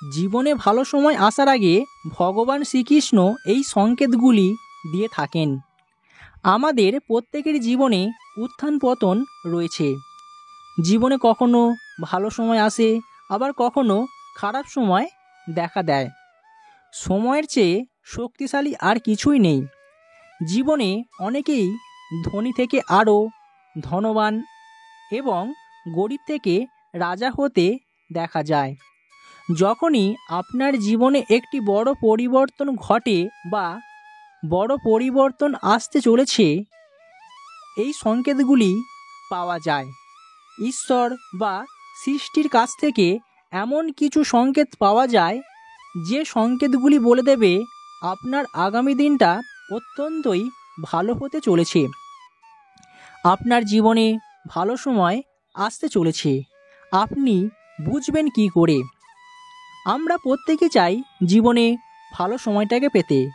জীবনে ভালো সময় আসার আগে ভগবান শ্রীকৃষ্ণ এই সংকেতগুলি দিয়ে থাকেন। আমাদের প্রত্যেকের জীবনে উত্থান পতন রয়েছে। জীবনে কখনো ভালো সময় আসে, আবার কখনো খারাপ সময় দেখা দেয়। সময়ের চেয়ে শক্তিশালী আর কিছুই নেই। জীবনে অনেকেই ধনী থেকে আরও ধনবান এবং গরিব থেকে রাজা হতে দেখা যায়। যখনই আপনার জীবনে একটি বড় পরিবর্তন ঘটে বা বড় পরিবর্তন আসতে চলেছে, এই সংকেতগুলি পাওয়া যায়। ঈশ্বর বা সৃষ্টির কাছ থেকে এমন কিছু সংকেত পাওয়া যায় যে সংকেতগুলি বলে দেবে আপনার আগামী দিনটা অত্যন্তই ভালো হতে চলেছে। আপনার জীবনে ভালো সময় আসতে চলেছে। আপনি বুঝবেন কি করে? আমরা প্রত্যেকে চাই জীবনে ভালো সময়টাকে পেতে,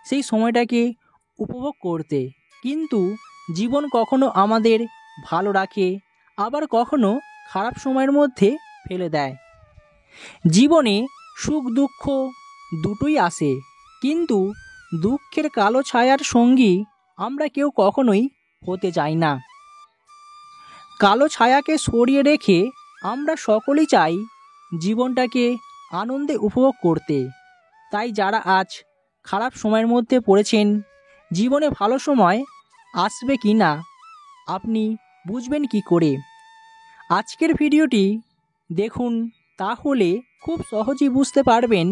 সেই সময়টাকে উপভোগ করতে, কিন্তু জীবন কখনো আমাদের ভালো রাখে, আবার কখনো খারাপ সময়ের মধ্যে ফেলে দেয়। জীবনে সুখ দুঃখ দুটোই আসে, কিন্তু দুঃখের কালো ছায়ার সঙ্গী আমরা কেউ কখনোই হতে চাই না। কালো ছায়াকে সরিয়ে রেখে আমরা সকলেই চাই জীবনটাকে আনন্দে উপভোগ করতে। তাই যারা আজ খারাপ সময়ের মধ্যে পড়েছেন, জীবনে ভালো সময় আসবে কি না আপনি বুঝবেন কি করে? আজকের ভিডিওটি দেখুন, তাহলে খুব সহজেই বুঝতে পারবেন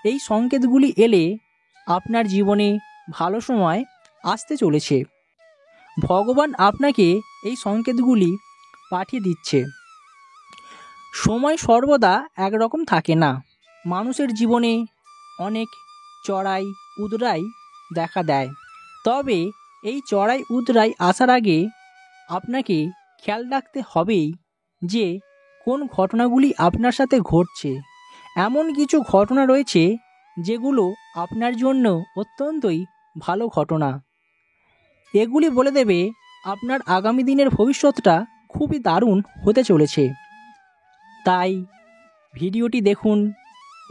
এই সংকেতগুলি এলে আপনার জীবনে ভালো সময় আসতে চলেছে। ভগবান আপনাকে এই সংকেতগুলি পাঠিয়ে দিচ্ছে। সময় সর্বদা একরকম থাকে না। মানুষের জীবনে অনেক চড়াই উতরাই দেখা দেয়। তবে এই চড়াই উতরাই আসার আগে আপনাকে খেয়াল রাখতে হবেই যে কোন ঘটনাগুলি আপনার সাথে ঘটছে। এমন কিছু ঘটনা রয়েছে যেগুলো আপনার জন্য অত্যন্তই ভালো ঘটনা। এগুলি বলে দেবে আপনার আগামী দিনের ভবিষ্যৎটা খুবই দারুণ হতে চলেছে। তাই ভিডিওটি দেখুন।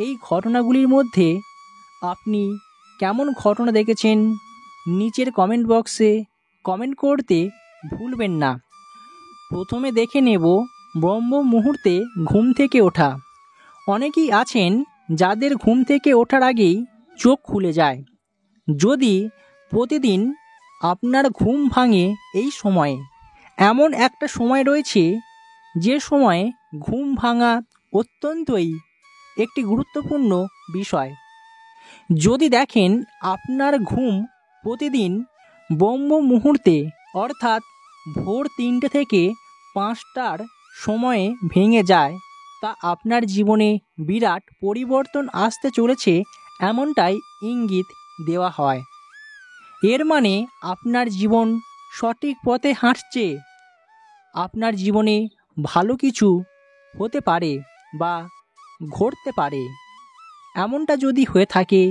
এই ঘটনাগুলির মধ্যে আপনি কেমন ঘটনা দেখেছেন নিচের কমেন্ট বক্সে কমেন্ট করতে ভুলবেন না। প্রথমে দেখে নেব ব্রহ্ম মুহূর্তে ঘুম থেকে ওঠা। অনেকেই আছেন যাদের ঘুম থেকে ওঠার আগেই চোখ খুলে যায়। যদি প্রতিদিন আপনার ঘুম ভাঙে এই সময়ে, এমন একটা সময় রয়েছে যে সময়ে ঘুম ভাঙা অত্যন্তই একটি গুরুত্বপূর্ণ বিষয়। যদি দেখেন আপনার ঘুম প্রতিদিন ব্রহ্ম মুহূর্তে অর্থাৎ ভোর 3টে থেকে 5টার সময়ে ভেঙে যায়, তা আপনার জীবনে বিরাট পরিবর্তন আসতে চলেছে এমনটাই ইঙ্গিত দেওয়া হয়। এর মানে আপনার জীবন সঠিক পথে হাঁটছে। আপনার জীবনে ভালো কিছু হতে পারে বা ঘটতে পারে। এমনটা যদি হয়ে থাকে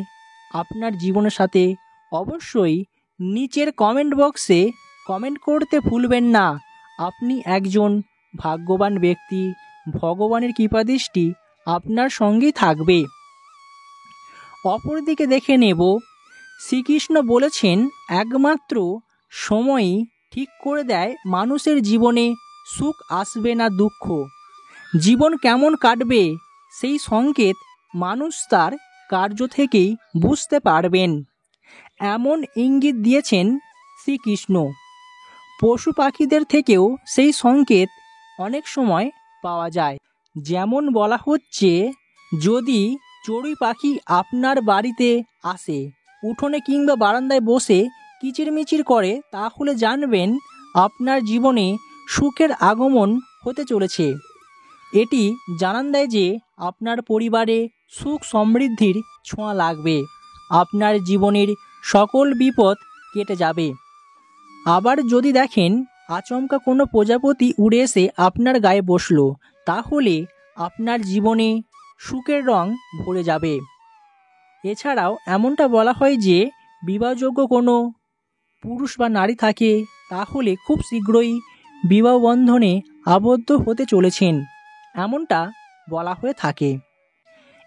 আপনার জীবনের সাথে, অবশ্যই নিচের কমেন্ট বক্সে কমেন্ট করতে ভুলবেন না। আপনি একজন ভাগ্যবান ব্যক্তি। ভগবানের কৃপাদৃষ্টি আপনার সঙ্গেই থাকবে। অপরদিকে দেখে নেব, শ্রীকৃষ্ণ বলেছেন একমাত্র সময়ই ঠিক করে দেয় মানুষের জীবনে সুখ আসবে না দুঃখ। জীবন কেমন কাটবে সেই সংকেত মানুষ তার কার্য থেকেই বুঝতে পারবেন, এমন ইঙ্গিত দিয়েছেন শ্রীকৃষ্ণ। পশু পাখিদের থেকেও সেই সংকেত অনেক সময় পাওয়া যায়। যেমন বলা হচ্ছে, যদি চড়ুই পাখি আপনার বাড়িতে আসে, উঠোনে কিংবা বারান্দায় বসে কিচিরমিচির করে, তাহলে জানবেন আপনার জীবনে সুখের আগমন হতে চলেছে। এটি জানান দেয় যে আপনার পরিবারে সুখ সমৃদ্ধির ছোঁয়া লাগবে। আপনার জীবনের সকল বিপদ কেটে যাবে। আবার যদি দেখেন আচমকা কোনো প্রজাপতি উড়ে এসে আপনার গায়ে বসলো, তাহলে আপনার জীবনে সুখের রং ভরে যাবে। এছাড়াও এমনটা বলা হয় যে বিবাহযোগ্য কোনো পুরুষ বা নারী থাকে, তাহলে খুব শীঘ্রই বিবাহ বন্ধনে আবদ্ধ হতে চলেছেন, এমনটা বলা হয়ে থাকে।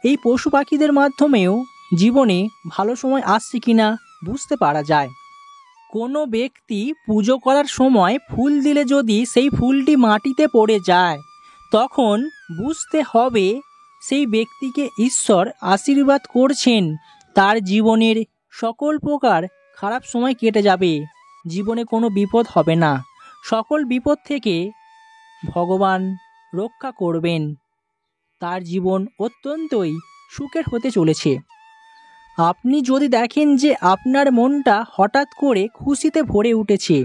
এই পশু পাখিদের মাধ্যমেও জীবনে ভালো সময় আসছে কিনা বুঝতে পারা যায়। কোনো ব্যক্তি পুজো করার সময় ফুল দিলে যদি সেই ফুলটি মাটিতে পড়ে যায়, তখন বুঝতে হবে সেই ব্যক্তিকে ঈশ্বর আশীর্বাদ করছেন, তার জীবনের সকল প্রকার খারাপ সময় কেটে যাবে, জীবনে কোনো বিপদ হবে না, সকল বিপদ থেকে ভগবান রক্ষা করবেন, তার জীবন অত্যন্তই সুখের হতে চলেছে। আপনি যদি দেখেন যে আপনার মনটা হঠাৎ করে খুশিতে ভরে উঠেছে,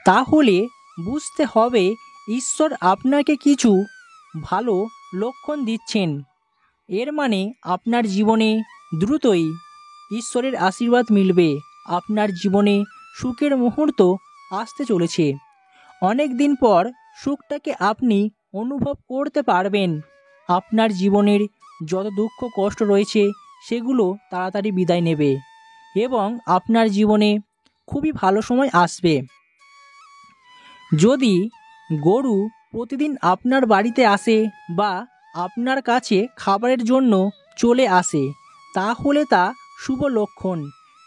তাহলে বুঝতে হবে ঈশ্বর আপনাকে কিছু ভালো লক্ষণ দিচ্ছেন। এর মানে আপনার জীবনে দ্রুতই ঈশ্বরের আশীর্বাদ মিলবে, আপনার জীবনে সুখের মুহূর্ত আসতে চলেছে। অনেক দিন পর সুখটাকে আপনি অনুভব করতে পারবেন। আপনার জীবনের যত দুঃখ কষ্ট রয়েছে সেগুলো তাড়াতাড়ি বিদায় নেবে এবং আপনার জীবনে খুবই ভালো সময় আসবে। যদি গরু প্রতিদিন আপনার বাড়িতে আসে বা আপনার কাছে খাবারের জন্য চলে আসে, তাহলে তা শুভ লক্ষণ।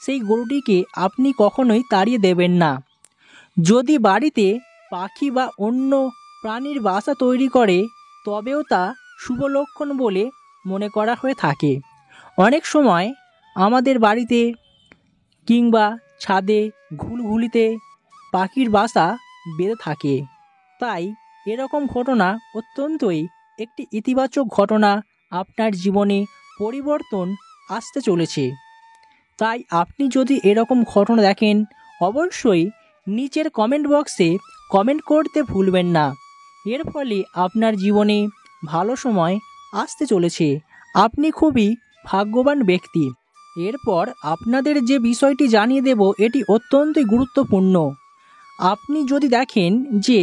সেই গরুটিকে আপনি কখনোই তাড়িয়ে দেবেন না। যদি বাড়িতে পাখি বা অন্য প্রাণীর বাসা তৈরি করে, তবেও তা শুভ লক্ষণ বলে মনে করা হয়ে থাকে। অনেক সময় আমাদের বাড়িতে কিংবা ছাদে ঘুলঘুলিতে পাখির বাসা বেঁধে থাকে, তাই এরকম ঘটনা অত্যন্তই একটি ইতিবাচক ঘটনা। আপনার জীবনে পরিবর্তন আসতে চলেছে। তাই আপনি যদি এরকম ঘটনা দেখেন, অবশ্যই নিচের কমেন্ট বক্সে কমেন্ট করতে ভুলবেন না। এর ফলে আপনার জীবনে ভালো সময় আসতে চলেছে। আপনি খুবই ভাগ্যবান ব্যক্তি। এরপর আপনাদের যে বিষয়টি জানিয়ে দেব, এটি অত্যন্তই গুরুত্বপূর্ণ। আপনি যদি দেখেন যে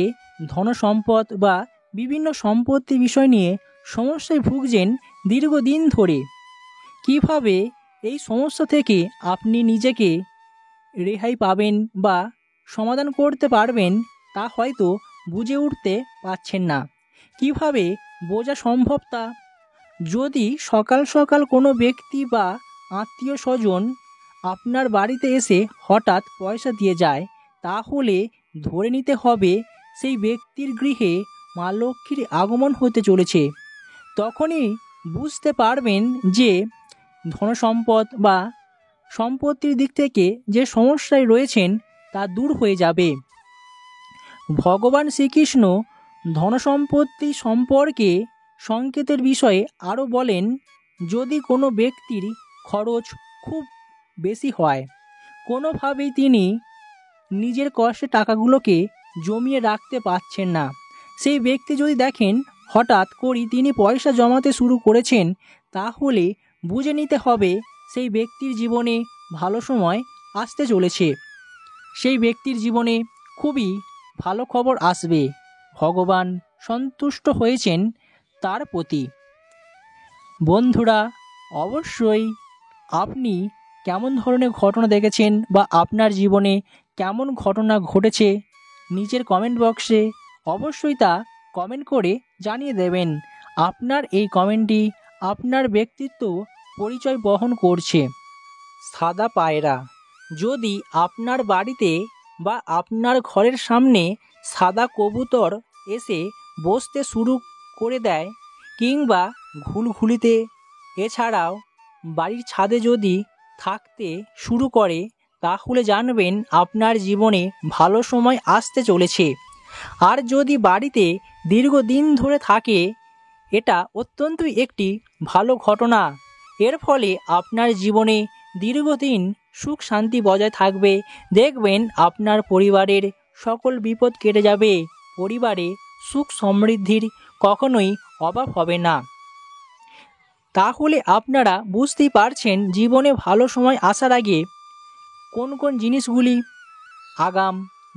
ধন সম্পদ বা বিভিন্ন সম্পত্তি বিষয় নিয়ে সমস্যায় ভুগছেন দীর্ঘদিন ধরে, কিভাবে এই সমস্যা থেকে আপনি নিজেকে রেহাই পাবেন বা সমাধান করতে পারবেন, তা হয়তো বুঝে উঠতে পারছেন না। কিভাবে বোঝা সম্ভব তা? যদি সকাল সকাল কোনো ব্যক্তি বা আত্মীয় স্বজন আপনার বাড়িতে এসে হঠাৎ পয়সা দিয়ে যায়, তাহলে ধরে নিতে হবে সেই ব্যক্তির গৃহে মা লক্ষ্মীর আগমন হতে চলেছে। তখনই বুঝতে পারবেন যে ধনসম্পদ বা সম্পত্তির দিক থেকে যে সমস্যায় রয়েছেন তা দূর হয়ে যাবে। ভগবান শ্রীকৃষ্ণ ধনসম্পত্তি সম্পর্কে সংকেতের বিষয়ে আরও বলেন, যদি কোনো ব্যক্তির খরচ খুব বেশি হয়, কোনোভাবেই তিনি নিজের কষ্টে টাকাগুলোকে জমিয়ে রাখতে পারছেন না, সেই ব্যক্তি যদি দেখেন হঠাৎ করেই তিনি পয়সা জমাতে শুরু করেছেন, তাহলে বুঝে নিতে হবে সেই ব্যক্তির জীবনে ভালো সময় আসতে চলেছে। সেই ব্যক্তির জীবনে খুবই ভালো খবর আসবে। ভগবান সন্তুষ্ট হয়েছেন তার প্রতি। বন্ধুরা, অবশ্যই আপনি কেমন ধরনের ঘটনা দেখেছেন বা আপনার জীবনে কেমন ঘটনা ঘটেছে, নিচের কমেন্ট বক্সে অবশ্যই তা কমেন্ট করে জানিয়ে দেবেন। আপনার এই কমেন্টটি আপনার ব্যক্তিত্ব পরিচয় বহন করছে। সাদা পায়রা, যদি আপনার বাড়িতে বা আপনার ঘরের সামনে সাদা কবুতর এসে বসতে শুরু করে দেয় কিংবা ঘুলঘুলিতে, এছাড়াও বাড়ির ছাদে যদি থাকতে শুরু করে, তাহলে জানবেন আপনার জীবনে ভালো সময় আসতে চলেছে। আর যদি বাড়িতে দীর্ঘদিন ধরে থাকে, এটা অত্যন্তই একটি ভালো ঘটনা। এর ফলে আপনার জীবনে দীর্ঘদিন সুখ শান্তি বজায় থাকবে। দেখবেন আপনার পরিবারের সকল বিপদ কেটে যাবে, পরিবারে সুখ সমৃদ্ধির কখনোই অভাব হবে না। তাহলে আপনারা বুঝতেই পারছেন জীবনে ভালো সময় আসার আগে কোন কোন জিনিসগুলি আগাম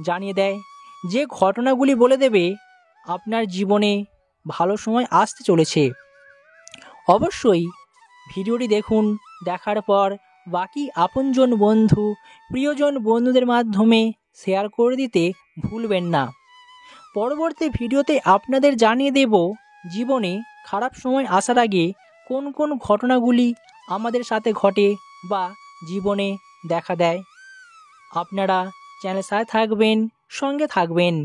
জানিয়ে দেয়, যে ঘটনাগুলি বলে দেবে আপনার জীবনে ভালো সময় আসতে চলেছে। অবশ্যই ভিডিওটি দেখুন, দেখার পর বাকি আপনজন বন্ধু প্রিয়জন বন্ধুদের মাধ্যমে শেয়ার করে দিতে ভুলবেন না। পরবর্তী ভিডিওতে আপনাদের জানিয়ে দেব জীবনে খারাপ সময় আসার আগে কোন কোন ঘটনাগুলি আমাদের সাথে ঘটে বা জীবনে দেখা দেয়। আপনারা চ্যানেলের সাথে থাকবেন, সঙ্গে থাকবেন।